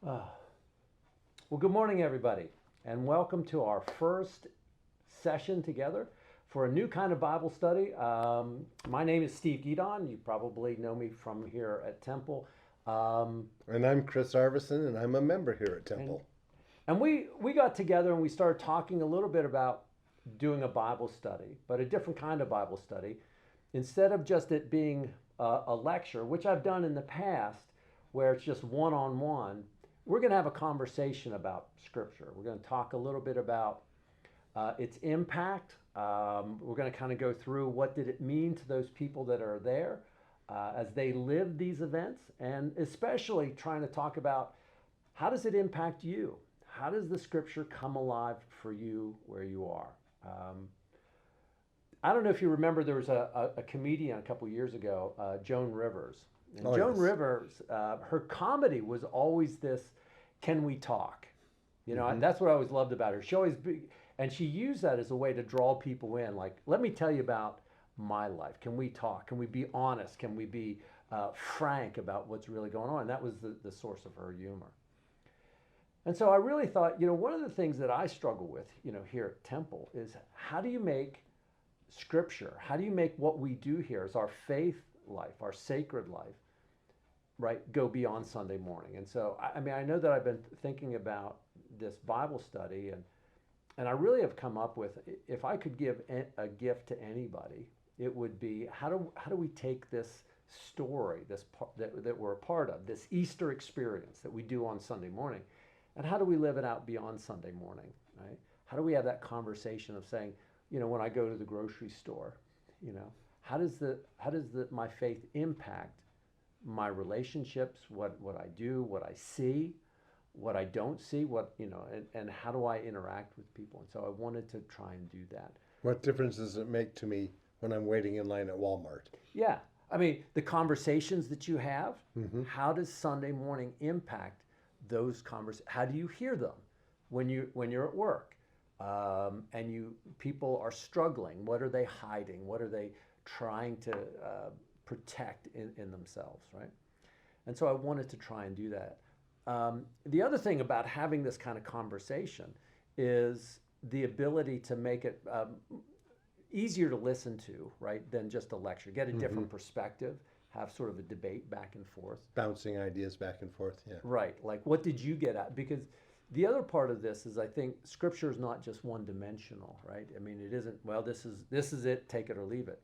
Uh, well, good morning, everybody, and welcome to our first session together for a new kind of Bible study. My name is Steve Guidon. You probably know me from here at Temple. Um, And I'm Chris Arvison, and I'm a member here at and Temple. and we got together and we started talking a little bit about doing a Bible study, but a different kind of Bible study. Instead of just it being a lecture, which I've done in the past, where it's just one on one, we're going to have a conversation about Scripture. We're going to talk a little bit about its impact. We're going to kind of go through what did it mean to those people that are there as they live these events, and especially trying to talk about how does it impact you? How does the Scripture come alive for you where you are? Um, I don't know if you remember, there was a comedian a couple years ago, Joan Rivers. And Oh, Joan yes. Rivers, her comedy was always this, can we talk? Hmm. That's what I always loved about her. And she used that as a way to draw people in. Like, let me tell you about my life. Can we talk? Can we be honest? Can we be frank about what's really going on? And that was the source of her humor. And so I really thought, one of the things that I struggle with, here at Temple is how do you make Scripture, how do you make what we do here as our faith life, our sacred life, right, go beyond Sunday morning? And so, I mean, I know that I've been thinking about this Bible study, and I really have come up with, if I could give a gift to anybody, it would be how do we take this story, that we're a part of, this Easter experience that we do on Sunday morning, and how do we live it out beyond Sunday morning, right? How do we have that conversation of saying, when I go to the grocery store, you know, how does my faith impact my relationships, what I do, what I see, what I don't see, and how do I interact with people? And so I wanted to try and do that. What difference does it make to me when I'm waiting in line at Walmart? Yeah. I mean, the conversations that you have, Hmm. how does Sunday morning impact those conversations? How do you hear them when you're at work? And people are struggling. What are they hiding? What are they trying to protect in themselves, right? And so I wanted to try and do that. The other thing about having this kind of conversation is the ability to make it easier to listen to, right, than just a lecture. Get a Hmm. different perspective, have sort of a debate back and forth. Bouncing ideas back and forth. Yeah. Right. Like, what did you get at? Because the other part of this is, I think Scripture is not just one dimensional, right? I mean, it isn't. Well, this is it. Take it or leave it.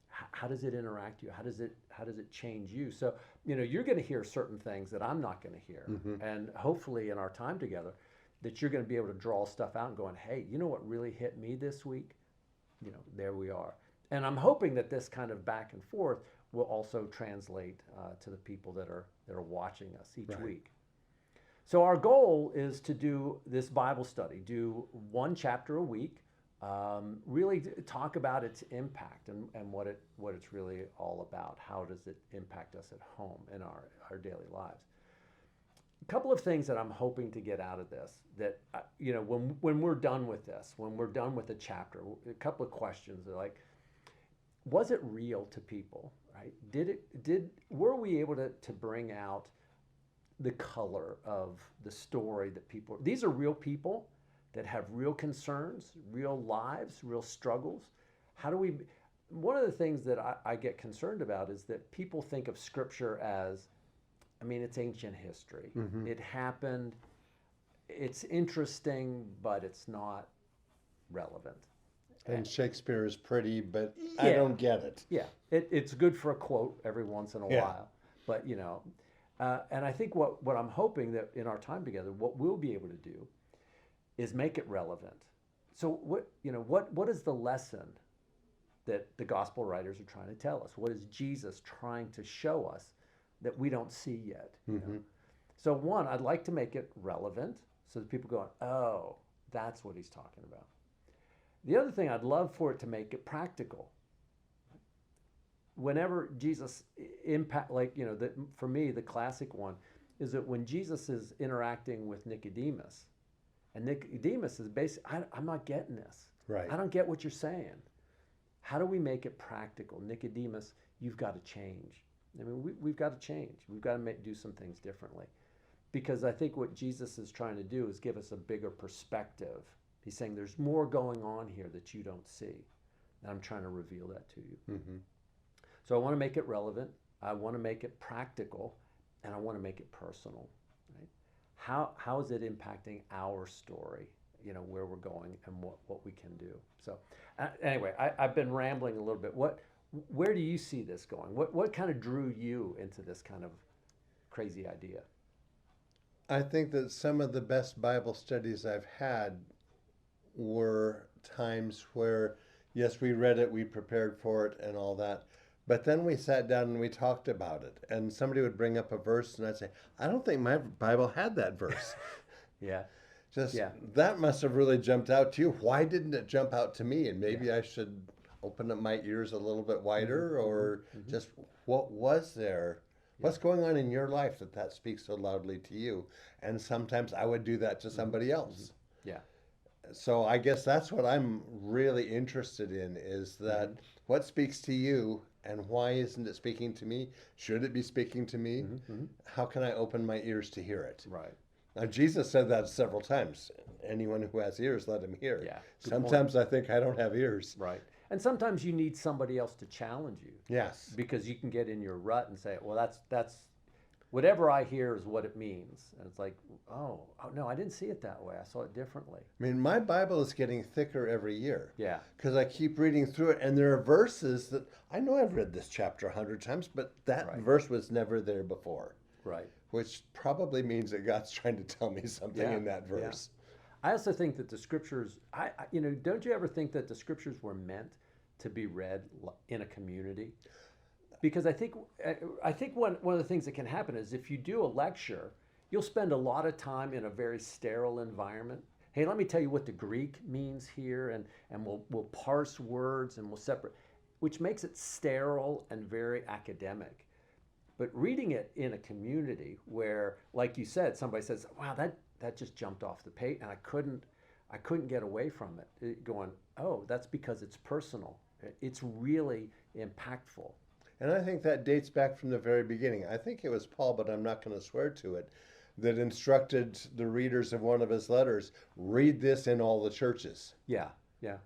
How does it interact you? How does it change you? So you're going to hear certain things that I'm not going to hear, Hmm. and hopefully in our time together, that you're going to be able to draw stuff out and going, hey, you know what really hit me this week? There we are. And I'm hoping that this kind of back and forth will also translate to the people that are watching us each Right. week. So our goal is to do this Bible study, do one chapter a week, really talk about its impact and what it's really all about. How does it impact us at home in our daily lives? A couple of things that I'm hoping to get out of this, that when we're done with this, when we're done with the chapter, a couple of questions are like, was it real to people, right? Were we able to bring out the color of the story that people, these are real people that have real concerns, real lives, real struggles. How do we, one of the things that I get concerned about is that people think of Scripture as, I mean, it's ancient history. Hmm. It happened, it's interesting, but it's not relevant. Eh, And Shakespeare is pretty, but I Yeah, don't get it. yeah. It's good for a quote every once in a Yeah. while, but and I think what I'm hoping that in our time together, what we'll be able to do is make it relevant. So what is the lesson that the gospel writers are trying to tell us? What is Jesus trying to show us that we don't see yet? Hmm. So one, I'd like to make it relevant so that people go, oh, that's what he's talking about. The other thing, I'd love for it to make it practical. Whenever Jesus impact, like for me, the classic one is that when Jesus is interacting with Nicodemus, and Nicodemus is basically, I'm not getting this. Right. I don't get what you're saying. How do we make it practical? Nicodemus, you've got to change. I mean, we've got to change. We've got to do some things differently. because I think what Jesus is trying to do is give us a bigger perspective. He's saying there's more going on here that you don't see. And I'm trying to reveal that to you. Mm-hmm. So I want to make it relevant. I want to make it practical, and I want to make it personal. Right? How is it impacting our story? You know, where we're going and what we can do. So anyway, I've been rambling a little bit. Where do you see this going? What kind of drew you into this kind of crazy idea? I think that some of the best Bible studies I've had were times where, yes, we read it, we prepared for it and all that, but then we sat down and we talked about it. And somebody would bring up a verse and I'd say, I don't think my Bible had that verse. Yeah. Just Yeah. that must have really jumped out to you. Why didn't it jump out to me? And maybe I should open up my ears a little bit wider, or just what was there? What's going on in your life that speaks so loudly to you? And sometimes I would do that to somebody else. Yeah. So I guess that's what I'm really interested in, is that what speaks to you and why isn't it speaking to me? Should it be speaking to me? How can I open my ears to hear it? Right. Now, Jesus said that several times. Anyone who has ears, let him hear. Yeah. Sometimes I think I don't have ears. Right. And sometimes you need somebody else to challenge you. Yes. Because you can get in your rut and say, well, that's whatever I hear is what it means. And it's like, oh no, I didn't see it that way. I saw it differently. I mean, my Bible is getting thicker every year. Yeah. Because I keep reading through it, and there are verses that I know I've read this chapter 100 times, but that verse was never there before. Right. Which probably means that God's trying to tell me something in that verse. I also think that the scriptures, don't you ever think that the scriptures were meant to be read in a community? Because I think one of the things that can happen is if you do a lecture, you'll spend a lot of time in a very sterile environment. Hey, let me tell you what the Greek means here, and we'll parse words and we'll separate, which makes it sterile and very academic. But reading it in a community where, like you said, somebody says, wow, that just jumped off the page, and I couldn't get away from it. Going, oh, that's because it's personal. It's really impactful. And I think that dates back from the very beginning. I think it was Paul, but I'm not going to swear to it, that instructed the readers of one of his letters, read this in all the churches. Yeah, yeah.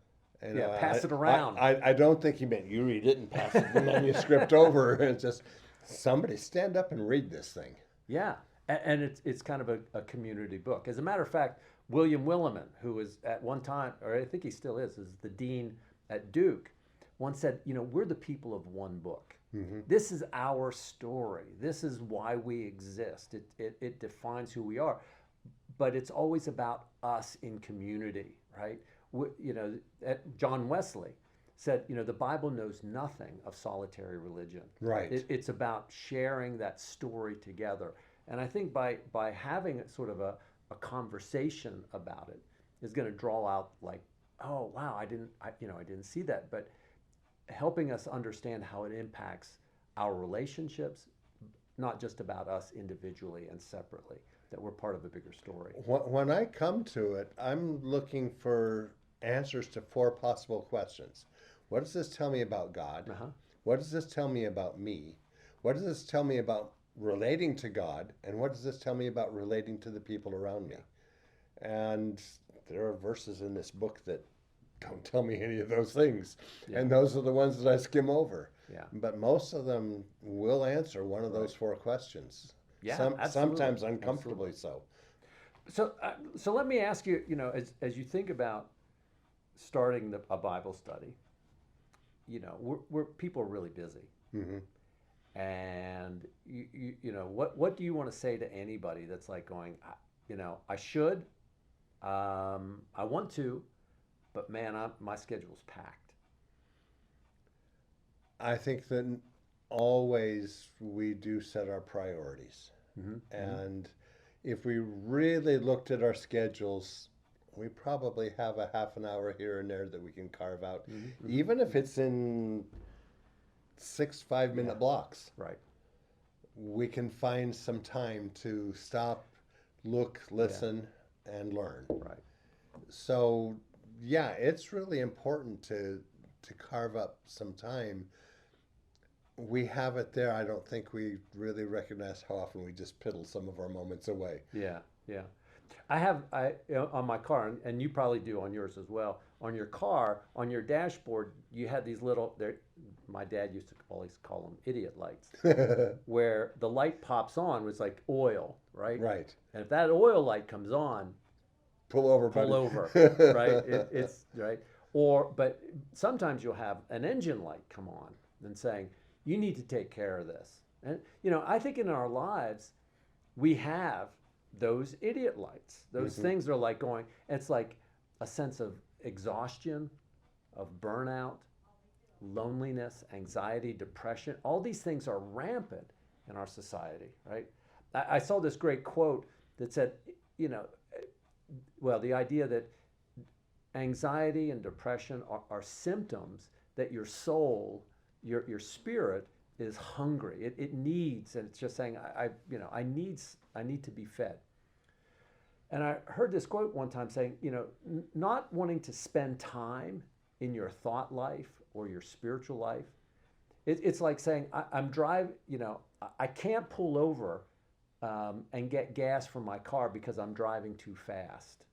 And, pass it around. I don't think he meant you read it and pass the manuscript over. It's just, somebody stand up and read this thing. Yeah, and it's kind of a community book. As a matter of fact, William Willimon, who was at one time, or I think he still is the dean at Duke, once said, we're the people of one book. This is our story. This is why we exist. It defines who we are. But it's always about us in community, right? John Wesley said, the Bible knows nothing of solitary religion. Right. It's about sharing that story together. And I think by having sort of a conversation about it is going to draw out like, oh wow, I didn't see that, but helping us understand how it impacts our relationships, not just about us individually and separately, that we're part of a bigger story. When I come to it, I'm looking for answers to 4 possible questions. What does this tell me about God? What does this tell me about me? What does this tell me about relating to God? And what does this tell me about relating to the people around me? And there are verses in this book that don't tell me any of those things. And those are the ones that I skim over. Yeah. But most of them will answer one of those 4 questions. Yeah, sometimes uncomfortably so. So let me ask you, as you think about starting a Bible study, we're people are really busy. And what do you want to say to anybody that's like going, I should, I want to, but man, my schedule's packed. I think that always we do set our priorities. And if we really looked at our schedules, we probably have a half an hour here and there that we can carve out, even if it's in 6 5-minute blocks. Right. We can find some time to stop, look, listen, and learn. Right. So, yeah, it's really important to carve up some time. we have it there. I don't think we really recognize how often we just piddle some of our moments away. Yeah, yeah. On my car, and you probably do on yours as well. On your car, on your dashboard, you had these little. My dad used to always call them idiot lights, where the light pops on was like oil, right? Right. And if that oil light comes on, Pull over, pull buddy. over, right? It's right. But sometimes you'll have an engine light come on and saying, you need to take care of this. And, I think in our lives, we have those idiot lights, those things that are like going, it's like a sense of exhaustion, of burnout, loneliness, anxiety, depression. All these things are rampant in our society, right? I saw this great quote that said, the idea that anxiety and depression are symptoms that your soul, your spirit is hungry. It needs, and it's just saying, I need to be fed. And I heard this quote one time saying, not wanting to spend time in your thought life or your spiritual life. It's like saying, I'm driving, I can't pull over and get gas from my car because I'm driving too fast,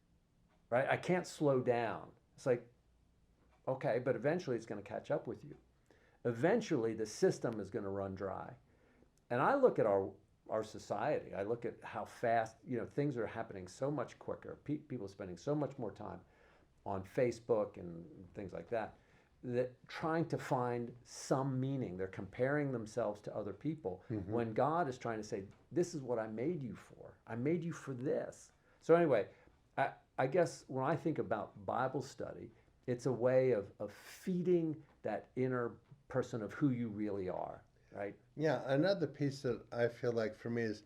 right? I can't slow down. It's like, okay, but eventually it's going to catch up with you. Eventually the system is going to run dry. And I look at our society. I look at how fast, things are happening so much quicker. People are spending so much more time on Facebook and things like that, that trying to find some meaning. They're comparing themselves to other people when God is trying to say, this is what I made you for. I made you for this. So anyway, I guess when I think about Bible study, it's a way of feeding that inner person of who you really are, right? Yeah, another piece that I feel like for me is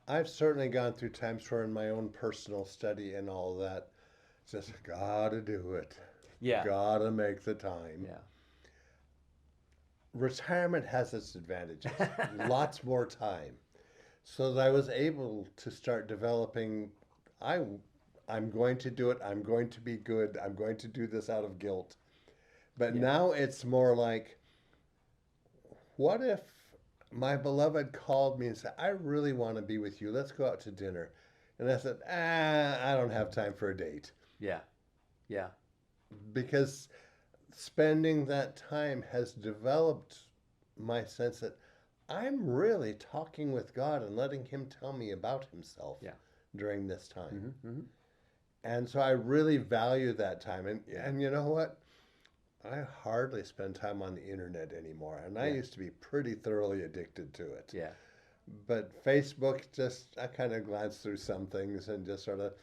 I've certainly gone through times where in my own personal study and all that, just gotta do it. Yeah. Gotta make the time. Yeah. Retirement has its advantages. Lots more time. So that I was able to start developing, I'm going to do it. I'm going to be good. I'm going to do this out of guilt. But now it's more like, what if my beloved called me and said, I really want to be with you. Let's go out to dinner. And I said, I don't have time for a date. Yeah. Yeah. Because spending that time has developed my sense that I'm really talking with God and letting Him tell me about Himself during this time. And so I really value that time. And you know what? I hardly spend time on the internet anymore. And I used to be pretty thoroughly addicted to it. Yeah. But Facebook, I kind of glance through some things and just sort of,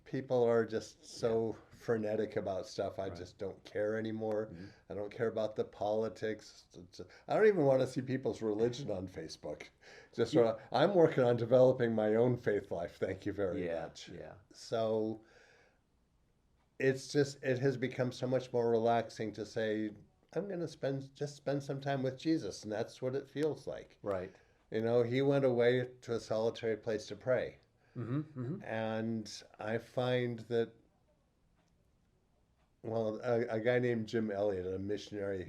people are just so frenetic about stuff. I just don't care anymore. I don't care about the politics. I don't even want to see people's religion on Facebook. Just sort of, I'm working on developing my own faith life. Thank you very much. Yeah. So it has become so much more relaxing to say, I'm going to spend some time with Jesus. And that's what it feels like. Right. He went away to a solitary place to pray. And I find that, a guy named Jim Elliot, a missionary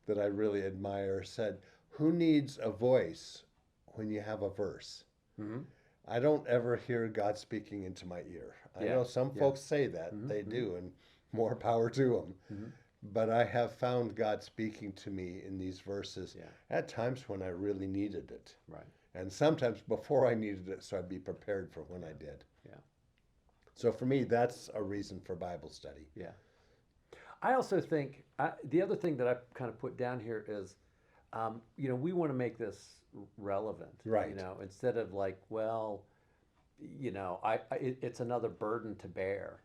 that I really admire, said, who needs a voice when you have a verse? I don't ever hear God speaking into my ear. I know some folks say that. They do, and more power to them. But I have found God speaking to me in these verses at times when I really needed it. Right. And sometimes before I needed it, so I'd be prepared for when I did. Yeah. So for me, that's a reason for Bible study. Yeah. I also think the other thing that I kind of put down here is, we want to make this relevant. Right. Instead of like, it's another burden to bear.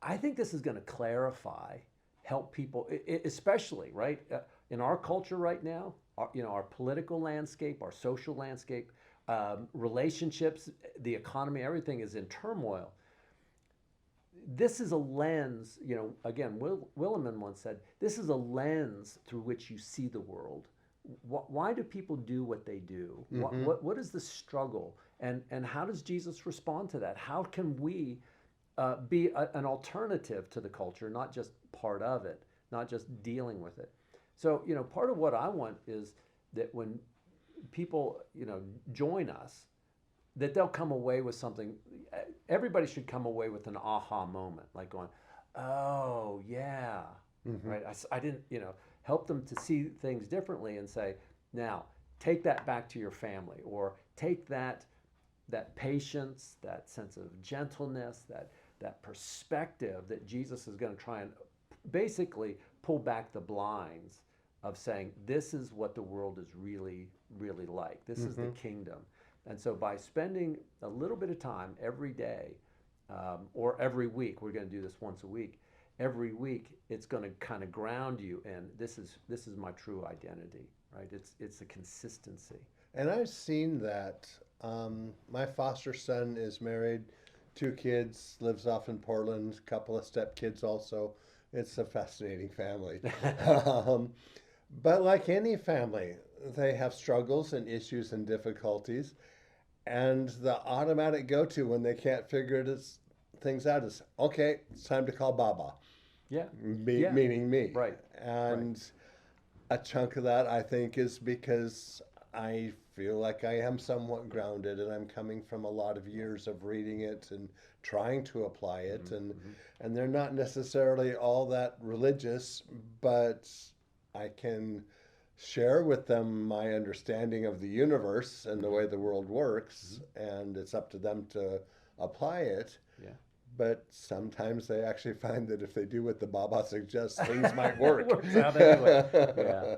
I think this is going to clarify, help people, especially right in our culture right now. Our political landscape, our social landscape, relationships, the economy, everything is in turmoil. This is a lens, again, Williman once said, this is a lens through which you see the world. Why do people do what they do? What is the struggle? And how does Jesus respond to that? How can we be an alternative to the culture, not just part of it, not just dealing with it? So, part of what I want is that when people, join us, that they'll come away with something. Everybody should come away with an aha moment, like going, oh, yeah, right? I didn't, help them to see things differently and say, now, take that back to your family, or take that patience, that sense of gentleness, that perspective that Jesus is going to try and basically pull back the blinds of saying, this is what the world is really, really like. This is the kingdom. And so by spending a little bit of time every day, or every week, we're going to do this once a week. Every week, it's going to kind of ground you in this is my true identity, right? It's a consistency. And I've seen that. My foster son is married, 2 kids, lives off in Portland, couple of stepkids also. It's a fascinating family. um, but like any family, they have struggles and issues and difficulties. And the automatic go-to when they can't figure things out is, okay, it's time to call Baba. Yeah. Meaning me. Right. And right. a chunk of that, I think, is because I feel like I am somewhat grounded, and I'm coming from a lot of years of reading it and trying to apply it. And they're not necessarily all that religious, but I can share with them my understanding of the universe and the way the world works, and it's up to them to apply it. Yeah. But sometimes they actually find that if they do what the Baba suggests, things might work. It works out anyway. Yeah.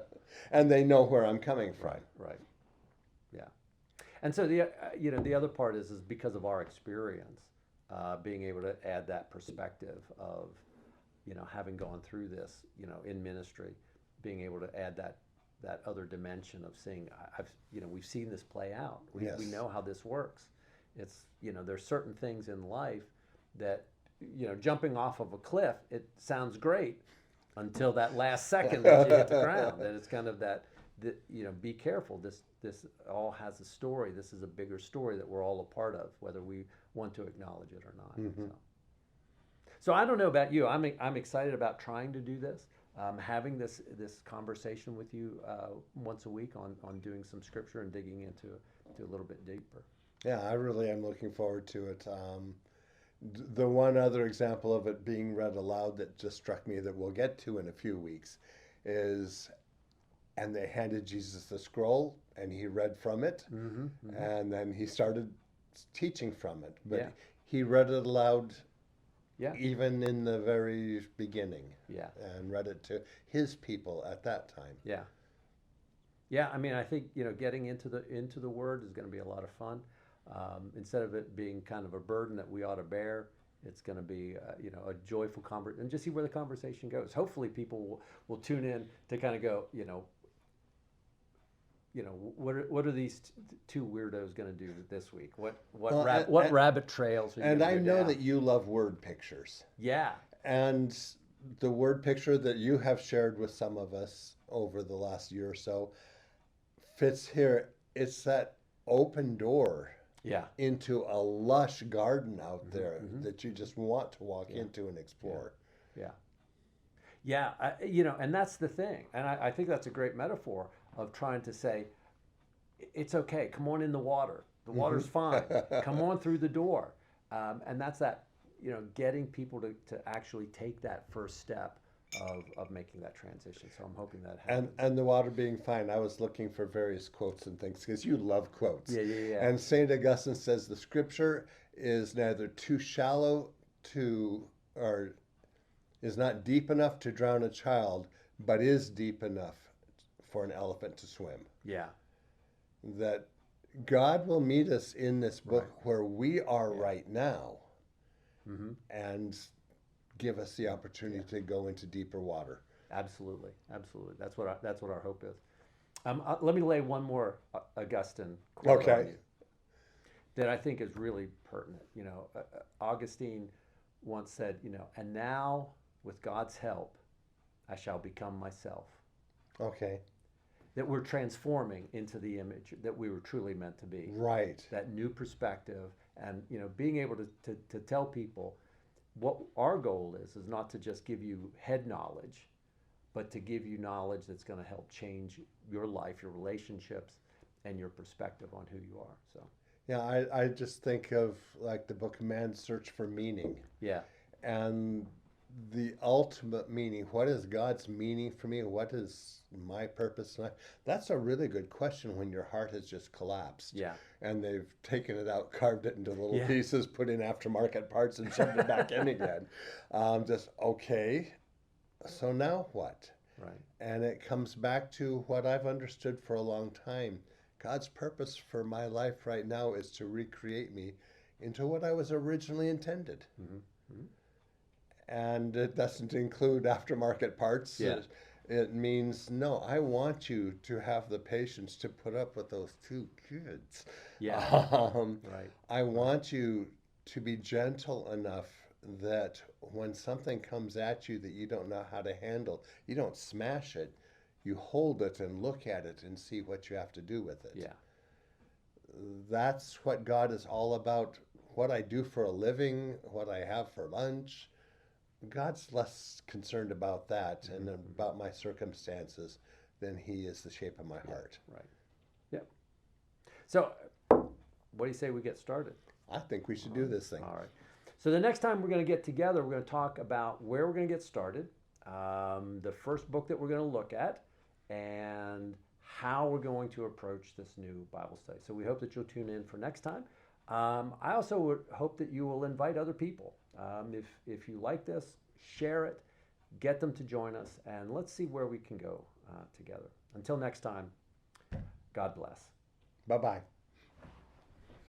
And they know where I'm coming from. Right. Yeah. And so the other part is because of our experience, being able to add that perspective of, having gone through this, in ministry, being able to add that other dimension of seeing, we've seen this play out. We know how this works. It's, there's certain things in life that, jumping off of a cliff, it sounds great until that last second that you hit the ground. And it's kind of be careful. This all has a story. This is a bigger story that we're all a part of, whether we want to acknowledge it or not. So I don't know about you. I'm excited about trying to do this. Having this conversation with you once a week on doing some scripture and digging into a little bit deeper. Yeah, I really am looking forward to it. The one other example of it being read aloud that just struck me that we'll get to in a few weeks is, and they handed Jesus the scroll and he read from it, and then he started teaching from it. But he read it aloud even in the very beginning, and read it to his people at that time. Yeah, I mean, I think, getting into the Word is going to be a lot of fun. Instead of it being kind of a burden that we ought to bear, it's going to be, a joyful conversation, and just see where the conversation goes. Hopefully people will tune in to kind of go, what are these two weirdos going to do this week? What rabbit trails are you And gonna I go know down? that you love word pictures. Yeah. And the word picture that you have shared with some of us over the last year or so fits here. It's that open door into a lush garden out there that you just want to walk into and explore. Yeah, and that's the thing. And I think that's a great metaphor of trying to say, it's okay, come on in the water. The water's fine. Come on through the door. And that's that, getting people to actually take that first step of making that transition. So I'm hoping that happens. And the water being fine, I was looking for various quotes and things because you love quotes. Yeah. And St. Augustine says the scripture is neither too shallow or is not deep enough to drown a child, but is deep enough for an elephant to swim. Yeah. That God will meet us in this book where we are right now, and give us the opportunity to go into deeper water. Absolutely. That's what our hope is. Let me lay one more Augustine quote on you that I think is really pertinent. Augustine once said, and now with God's help, I shall become myself. Okay. That we're transforming into the image that we were truly meant to be. Right. That new perspective, and being able to tell people what our goal is not to just give you head knowledge, but to give you knowledge that's going to help change your life, your relationships, and your perspective on who you are. So, Yeah, I just think of like the book of Man's Search for Meaning. yeah, And the ultimate meaning, what is God's meaning for me? What is my purpose in life? That's a really good question when your heart has just collapsed. yeah, And they've taken it out, carved it into little yeah, pieces, put in aftermarket parts, and shoved it back in again. Just, okay, so now what? right, And it comes back to what I've understood for a long time. God's purpose for my life right now is to recreate me into what I was originally intended. mm-hmm. Mm-hmm. And it doesn't include aftermarket parts. Yeah, It means, no, I want you to have the patience to put up with those two kids. yeah, Um, right, I want you to be gentle enough that when something comes at you that you don't know how to handle, you don't smash it. You hold it and look at it and see what you have to do with it. yeah, That's what God is all about. What I do for a living, what I have for lunch, God's less concerned about that and about my circumstances than he is the shape of my heart. right, yeah. So, what do you say we get started? I think we should do this thing. All right. So the next time we're going to get together, we're going to talk about where we're going to get started, the first book that we're going to look at, and how we're going to approach this new Bible study. So we hope that you'll tune in for next time. I also would hope that you will invite other people. If you like this, share it, get them to join us, and let's see where we can go together. Until next time, God bless. Bye-bye.